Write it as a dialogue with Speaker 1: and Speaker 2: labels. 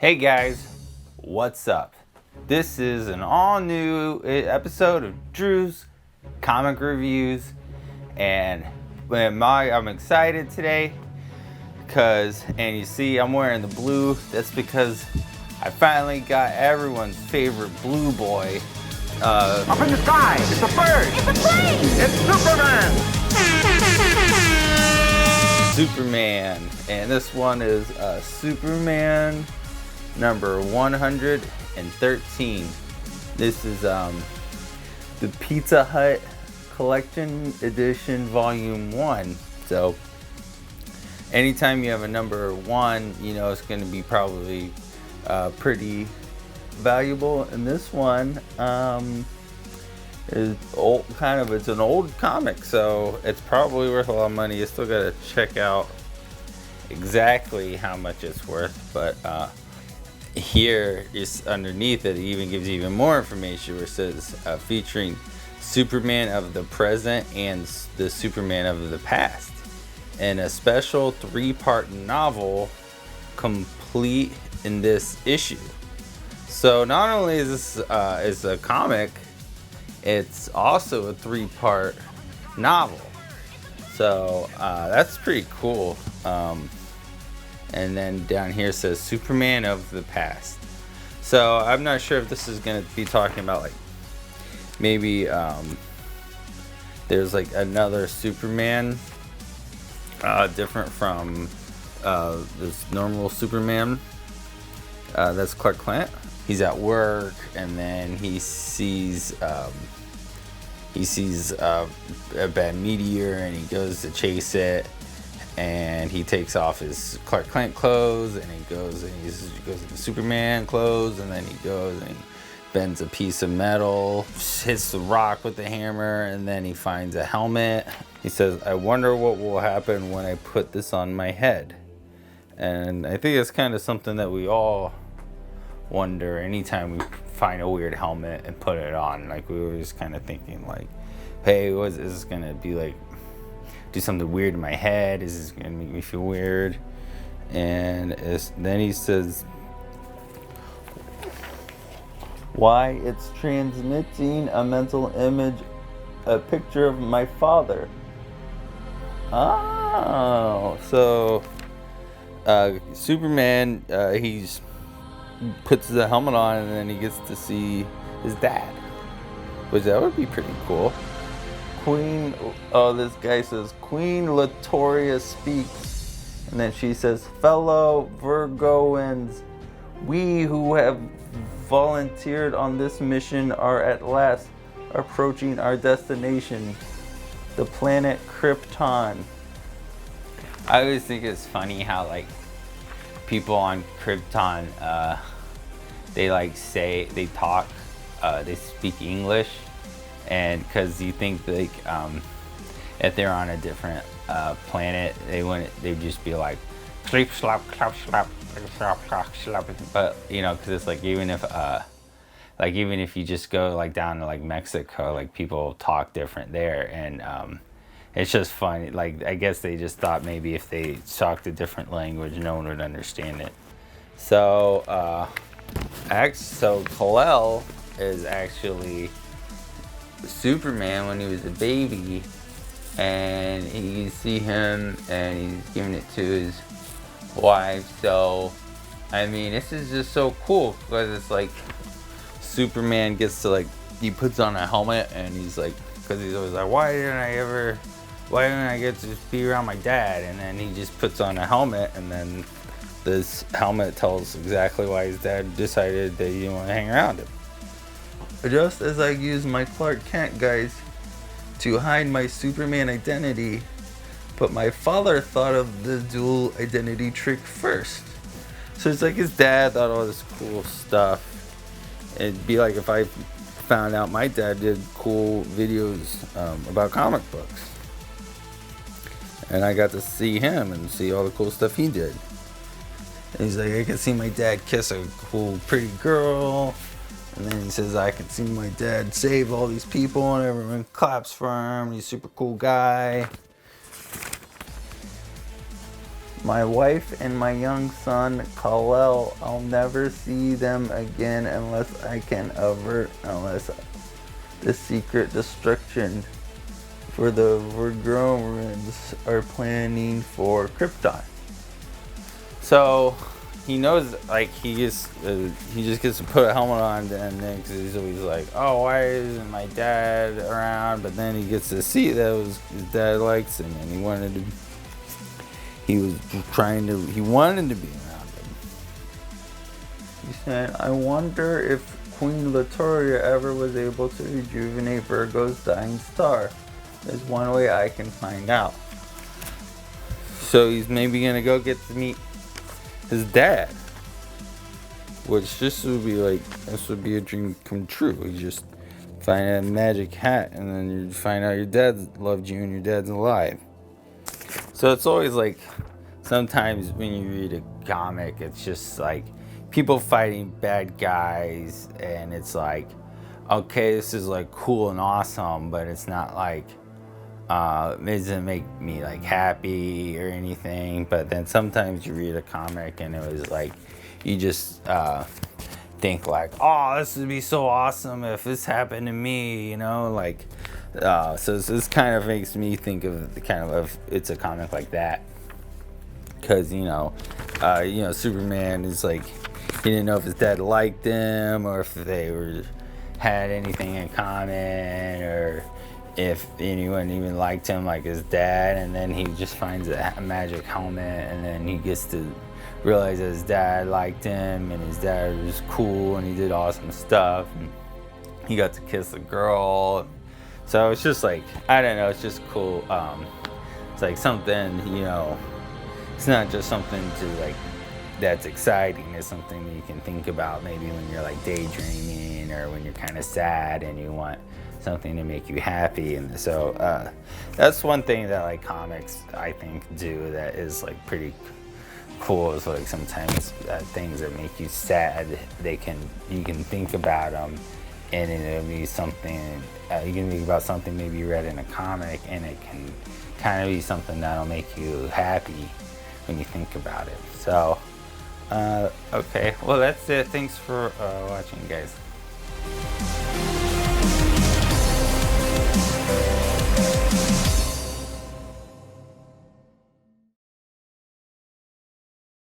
Speaker 1: Hey guys, what's up? This is an all new episode of Drew's Comic Reviews, and I'm excited today because, and you see I'm wearing the blue. That's because I finally got everyone's favorite blue boy.
Speaker 2: Up in the sky, it's a bird!
Speaker 3: It's a plane!
Speaker 2: It's Superman!
Speaker 1: Superman, and this one is Superman number 113. This is the Pizza Hut Collection Edition Volume 1. So anytime you have a number 1, you know it's going to be probably pretty valuable. And this one is old, it's an old comic, so it's probably worth a lot of money. You still got to check out exactly how much it's worth, but here is underneath it even gives you even more information where it says featuring Superman of the present and the Superman of the past in a special 3-part novel complete in this issue. So not only is this is a comic, it's also a 3-part novel. So that's pretty cool. And then down here says Superman of the past. So I'm not sure if this is going to be talking about like maybe there's like another Superman different from this normal Superman. That's Clark Kent. He's at work and then he sees a bad meteor and he goes to chase it. And he takes off his Clark Kent clothes and he goes into Superman clothes, and then he goes and he bends a piece of metal, hits the rock with the hammer, and then he finds a helmet. He says, "I wonder what will happen when I put this on my head." And I think it's kind of something that we all wonder anytime we find a weird helmet and put it on. Like, we were just kind of thinking like, hey, is this gonna be like do something weird in my head? Is this gonna make me feel weird? And then he says why it's transmitting a mental image, a picture of my father. Oh, so Superman, he's puts the helmet on and then he gets to see his dad, which that would be pretty cool. This guy says, Queen Latoria speaks. And then she says, fellow Virgoans, we who have volunteered on this mission are at last approaching our destination, the planet Krypton. I always think it's funny how like people on Krypton, they speak English. And because you think like if they're on a different planet, they'd just be like sleep slap clap slap slap slap. But you know, because it's like even if you just go like down to like Mexico, like people talk different there, and it's just funny. Like, I guess they just thought maybe if they talked a different language, no one would understand it. So Kal-El is actually Superman when he was a baby, and you see him and he's giving it to his wife. So I mean, this is just so cool because it's like Superman gets to like, he puts on a helmet and he's like, because he's always like, why didn't I get to just be around my dad? And then he just puts on a helmet, and then this helmet tells exactly why his dad decided that he didn't want to hang around him. Just as I used my Clark Kent guys to hide my Superman identity, but my father thought of the dual identity trick first. So it's like his dad thought all this cool stuff. It'd be like if I found out my dad did cool videos about comic books, and I got to see him and see all the cool stuff he did. And he's like, I can see my dad kiss a cool pretty girl. And then he says, I can see my dad save all these people, and everyone claps for him. He's a super cool guy. My wife and my young son, Kal-El, I'll never see them again unless I can avert, the secret destruction for the Vergromans are planning for Krypton. So he knows, like, he just gets to put a helmet on, and then cause he's always like, oh, why isn't my dad around? But then he gets to see that his dad likes him, and he wanted to be around him. He said, I wonder if Queen Latoria ever was able to rejuvenate Virgo's dying star. There's one way I can find out. So he's maybe gonna go get to meet his dad, which this would be a dream come true. You just find a magic hat, and then you find out your dad loved you and your dad's alive. So it's always like, sometimes when you read a comic, it's just like people fighting bad guys, and it's like, okay, this is like cool and awesome, but it's not like, it doesn't make me like happy or anything. But then sometimes you read a comic and it was like, you just think like, oh, this would be so awesome if this happened to me, you know, like, so this kind of makes me think of it's a comic like that, because Superman is like, he didn't know if his dad liked him or if they had anything in common, or if anyone even liked him like his dad. And then he just finds a magic helmet, and then he gets to realize that his dad liked him, and his dad was cool, and he did awesome stuff, and he got to kiss a girl. So it's just like, I don't know, it's just cool. It's like something, it's not just something to like that's exciting. It's something that you can think about maybe when you're like daydreaming, or when you're kind of sad and you want something to make you happy. And so that's one thing that like comics, I think, do that is like pretty cool, is like sometimes things that make you sad, you can think about them, and it'll be something you can think about something maybe you read in a comic, and it can kind of be something that'll make you happy when you think about it. So okay, well, that's it. Thanks for watching, guys.